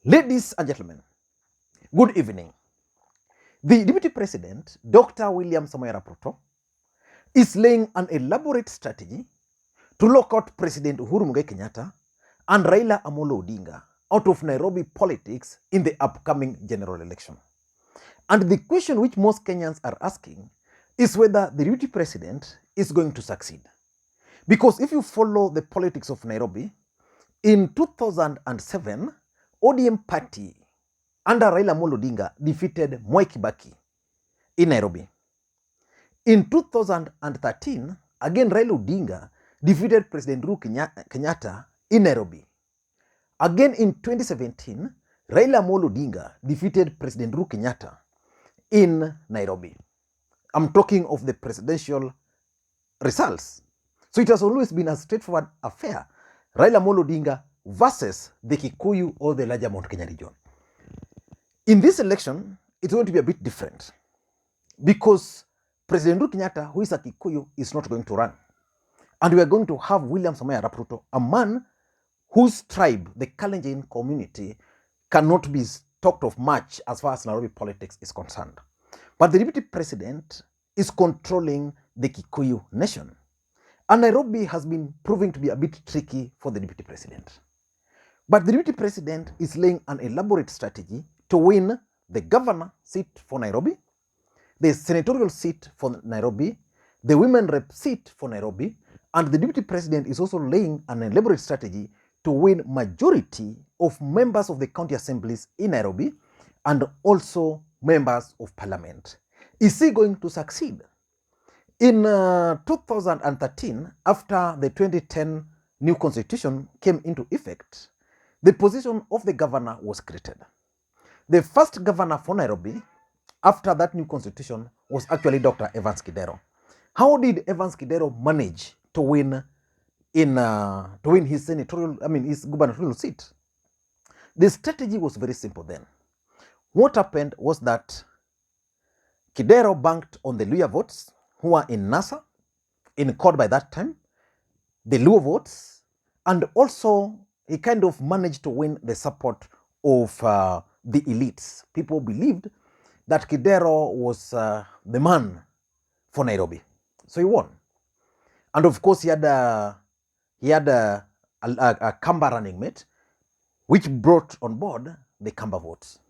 Ladies and gentlemen, good evening. The Deputy President, Dr. William Ruto, is laying an elaborate strategy to lock out President Uhuru Kenyatta and Raila Amolo Odinga out of Nairobi politics in the upcoming general election. And the question which most Kenyans are asking is whether the Deputy President is going to succeed. Because if you follow the politics of Nairobi, in 2007, ODM party under Raila Amolo Odinga defeated Mwai Kibaki in Nairobi. In 2013, again Raila Odinga defeated President Uhuru Kenyatta in Nairobi. Again in 2017, Raila Amolo Odinga defeated President Uhuru Kenyatta in Nairobi. I'm talking of the presidential results. So it has always been a straightforward affair. Raila Amolo Odinga versus the Kikuyu or the larger Mount Kenya region. In this election, it's going to be a bit different because President Uhuru Kenyatta, who is a Kikuyu, is not going to run. And we are going to have William Ruto, a man whose tribe, the Kalenjin community, cannot be talked of much as far as Nairobi politics is concerned. But the Deputy President is controlling the Kikuyu nation. And Nairobi has been proving to be a bit tricky for the Deputy President. But the Deputy President is laying an elaborate strategy to win the governor seat for Nairobi, the senatorial seat for Nairobi, the women rep seat for Nairobi, and the Deputy President is also laying an elaborate strategy to win majority of members of the county assemblies in Nairobi and also members of parliament. Is he going to succeed? In 2013, after the 2010 new constitution came into effect, the position of the governor was created. The first governor for Nairobi after that new constitution was actually Dr. Evans Kidero. How did Evans Kidero manage to win his his gubernatorial seat? The strategy was very simple then. What happened was that Kidero banked on the Luya votes who were in NASA, in court by that time, the Luo votes, and also he kind of managed to win the support of the elites. People believed that Kidero was the man for Nairobi. So he won. And of course, he had a Kamba running mate, which brought on board the Kamba votes.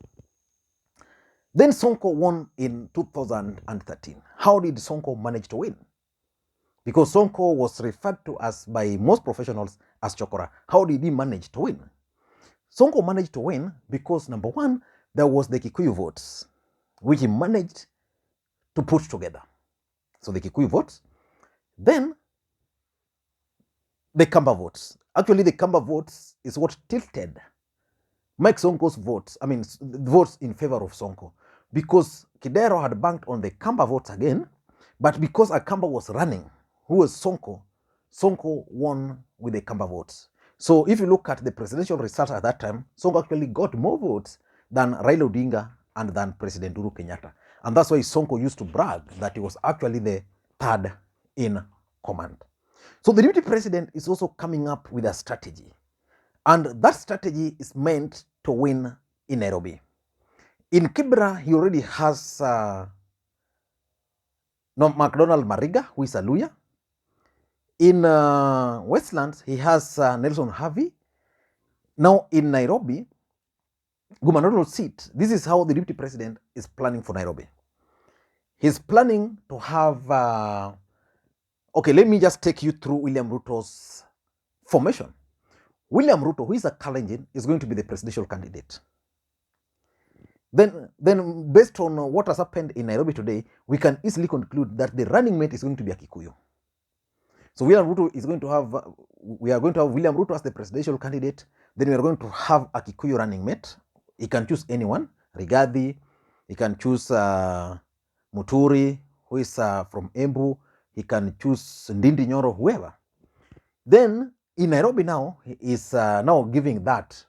Then Sonko won in 2013. How did Sonko manage to win? Because Sonko was referred to as by most professionals as Chokora. How did he manage to win? Sonko managed to win because, number one, there was the Kikuyu votes, which he managed to put together. So the Kikuyu votes, then the Kamba votes. Actually, the Kamba votes is what tilted Mike Sonko's votes, votes in favor of Sonko, because Kidero had banked on the Kamba votes again, but because a Kamba was running, who was Sonko, Sonko won with the Kamba votes. So if you look at the presidential results at that time, Sonko actually got more votes than Raila Odinga and than President Uhuru Kenyatta. And that's why Sonko used to brag that he was actually the third in command. So the Deputy President is also coming up with a strategy. And that strategy is meant to win in Nairobi. In Kibra, he already has McDonald Mariga, who is a Luya. In Westlands, he has Nelson Harvey. Now in Nairobi, gubernatorial seat, this is how the Deputy President is planning for Nairobi. He's planning to have, okay, let me just take you through William Ruto's formation. William Ruto, who is a Kalenjin, is going to be the presidential candidate. Then based on what has happened in Nairobi today, we can easily conclude that the running mate is going to be a Kikuyu. So William Ruto is going to have, we are going to have William Ruto as the presidential candidate. Then we are going to have a Kikuyu running mate. He can choose anyone, Rigathi. He can choose Muturi, who is from Embu. He can choose Ndindi Nyoro, whoever. Then in Nairobi now, he is now giving that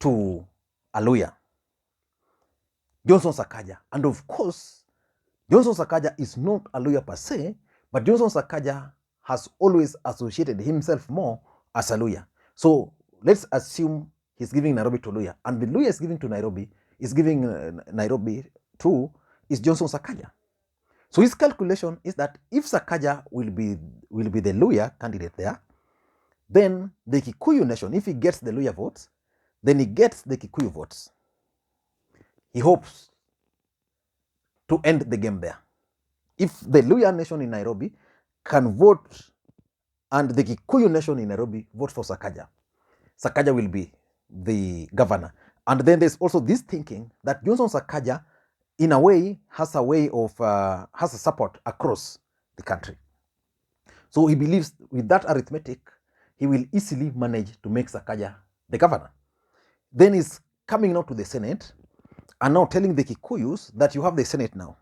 to Aluya, Johnstone Sakaja. And of course, Johnstone Sakaja is not Aluya per se, but Johnstone Sakaja has always associated himself more as Aluya. So let's assume he's giving Nairobi to Luya, and the Luya is giving Nairobi to is Johnstone Sakaja. So his calculation is that if Sakaja will be the Luya candidate there, then the Kikuyu nation, if he gets the Luya votes, then he gets the Kikuyu votes. He hopes to end the game there. If the Luya nation in Nairobi can vote and the Kikuyu nation in Nairobi vote for Sakaja, Sakaja will be the governor. And then there's also this thinking that Johnstone Sakaja, in a way, has a support across the country. So he believes with that arithmetic, he will easily manage to make Sakaja the governor. Then he's coming now to the Senate and now telling the Kikuyus that you have the Senate now.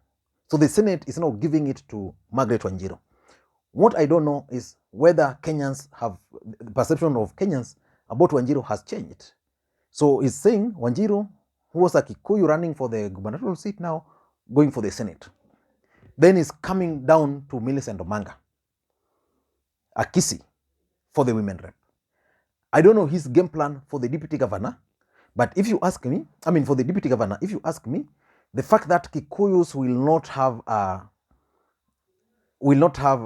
So the Senate is now giving it to Margaret Wanjiru. What I don't know is whether Kenyans have, the perception of Kenyans about Wanjiru has changed. So he's saying Wanjiru, who was a Kikuyu running for the gubernatorial seat, now going for the Senate. Then he's coming down to Millicent Omanga, a Kisii, for the women rep. I don't know his game plan for the deputy governor, but if you ask me, for the deputy governor, if you ask me, the fact that Kikuyus will not have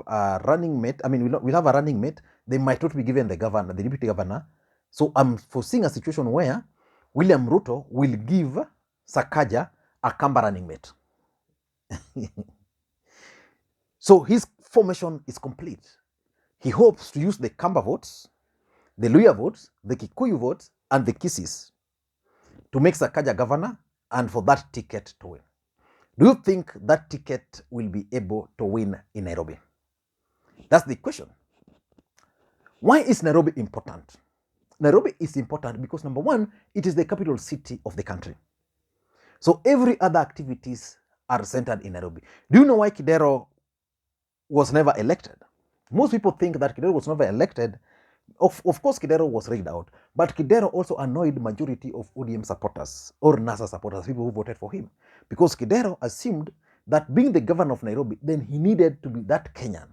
a running mate, will have a running mate, they might not be given the deputy governor. So I'm foreseeing a situation where William Ruto will give Sakaja a Kamba running mate. So his formation is complete. He hopes to use the Kamba votes, the Luya votes, the Kikuyu votes, and the Kisiis to make Sakaja governor and for that ticket to win. Do you think that ticket will be able to win in Nairobi? That's the question. Why is Nairobi important? Nairobi is important because, number one, it is the capital city of the country. So every other activities are centered in Nairobi. Do you know why Kidero was never elected? Most people think that Kidero was never elected. Of course, Kidero was rigged out, but Kidero also annoyed majority of ODM supporters or NASA supporters, people who voted for him, because Kidero assumed that being the governor of Nairobi, then he needed to be that Kenyan.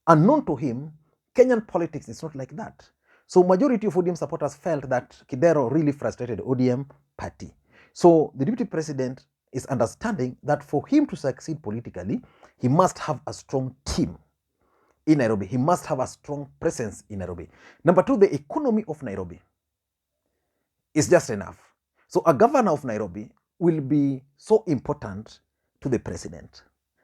Unknown to him, Kenyan politics is not like that. So majority of ODM supporters felt that Kidero really frustrated ODM party. So the deputy president is understanding that for him to succeed politically, he must have a strong team in Nairobi. He must have a strong presence in Nairobi. Number two, the economy of Nairobi is just enough. So a governor of Nairobi will be so important to the president.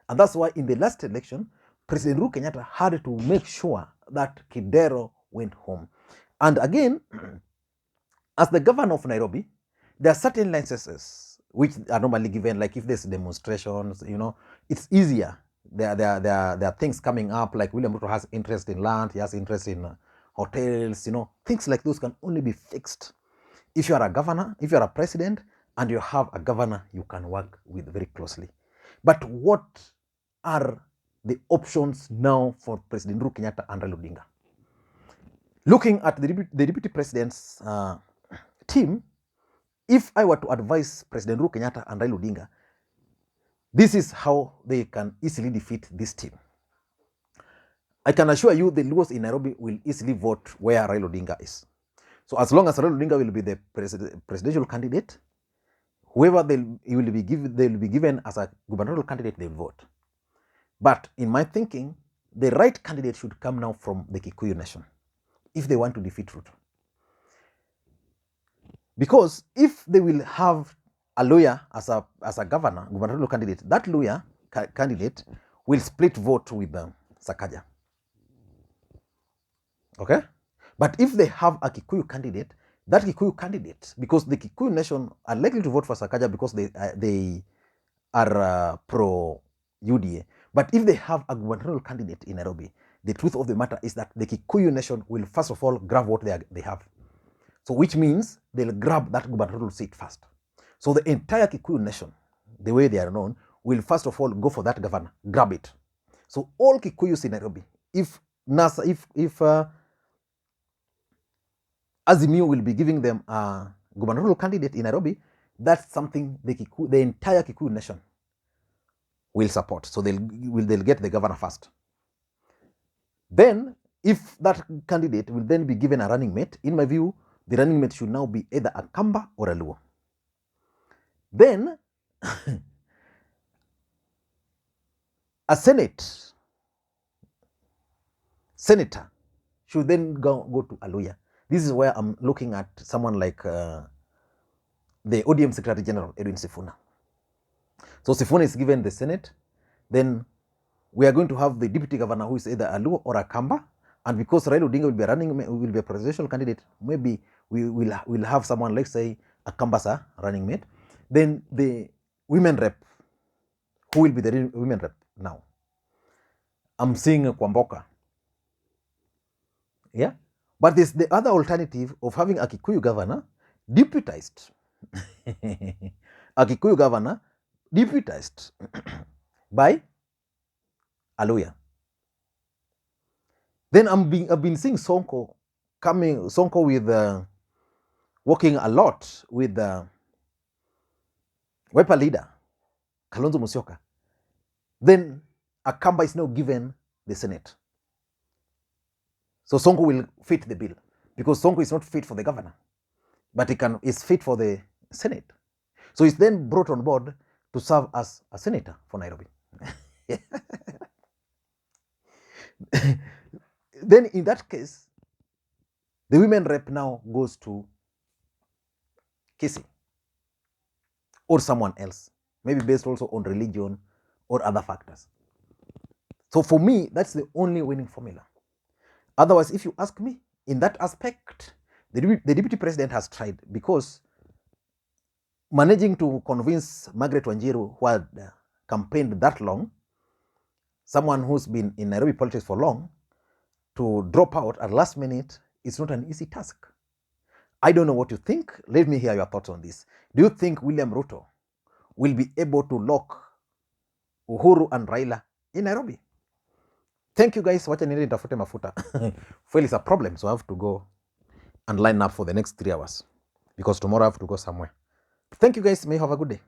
And that's why in the last election, President Uhuru Kenyatta had to make sure that Kidero went home. And again, as the governor of Nairobi, there are certain licenses which are normally given, like if there's demonstrations, it's easier. There are things coming up, like William Ruto has interest in land, he has interest in hotels, things like those can only be fixed if you are a governor, if you are a president, and you have a governor you can work with very closely. But what are the options now for President Uhuru Kenyatta and Raila Odinga? Looking at the deputy president's team, if I were to advise President Uhuru Kenyatta and Raila Odinga, this is how they can easily defeat this team. I can assure you the Luos in Nairobi will easily vote where Raila Odinga is. So as long as Raila Odinga will be the presidential candidate, whoever they will be given as a gubernatorial candidate, they will vote. But in my thinking, the right candidate should come now from the Kikuyu nation if they want to defeat Ruto. Because if they will have a lawyer as a gubernatorial candidate, that lawyer candidate will split vote with Sakaja. Okay? But if they have a Kikuyu candidate, that Kikuyu candidate, because the Kikuyu nation are likely to vote for Sakaja because they are pro-UDA. But if they have a gubernatorial candidate in Nairobi, the truth of the matter is that the Kikuyu nation will first of all grab what they have. So which means they'll grab that gubernatorial seat first. So the entire Kikuyu nation, the way they are known, will first of all go for that governor, grab it. So all Kikuyus in Nairobi, if Azimio will be giving them a gubernatorial candidate in Nairobi, that's something the entire Kikuyu nation will support. So they'll get the governor first. Then, if that candidate will then be given a running mate, in my view, the running mate should now be either a Kamba or a Luo. Then a senator should then go to Aluya. This is where I'm looking at someone like the ODM Secretary General, Edwin Sifuna. So Sifuna is given the Senate. Then we are going to have the deputy governor who is either a Luo or a Kamba. And because Raila Odinga will be a presidential candidate, maybe we will have someone, like say, a Kambasa running mate. Then the women rep, who will be the women rep now? I'm seeing Kwamboka. Yeah? But there's the other alternative of having a Kikuyu governor deputized. A Kikuyu governor deputized by Aluya. Then I've been seeing Sonko with working a lot with the Wiper leader, Kalonzo Musyoka. Then Akamba is now given the Senate. So Sonko will fit the bill because Sonko is not fit for the governor, but is fit for the Senate. So he's then brought on board to serve as a senator for Nairobi. Then in that case, the women rep now goes to Kisii or someone else, maybe based also on religion or other factors. So for me, that's the only winning formula. Otherwise, if you ask me, in that aspect, the deputy president has tried, because managing to convince Margaret Wanjiru, who had campaigned that long, someone who's been in Nairobi politics for long, to drop out at last minute is not an easy task. I don't know what you think. Let me hear your thoughts on this. Do you think William Ruto will be able to lock Uhuru and Raila in Nairobi? Thank you guys. Wacha niende nitafute mafuta. Fuel is a problem, so I have to go and line up for the next 3 hours because tomorrow I have to go somewhere. Thank you guys. May you have a good day.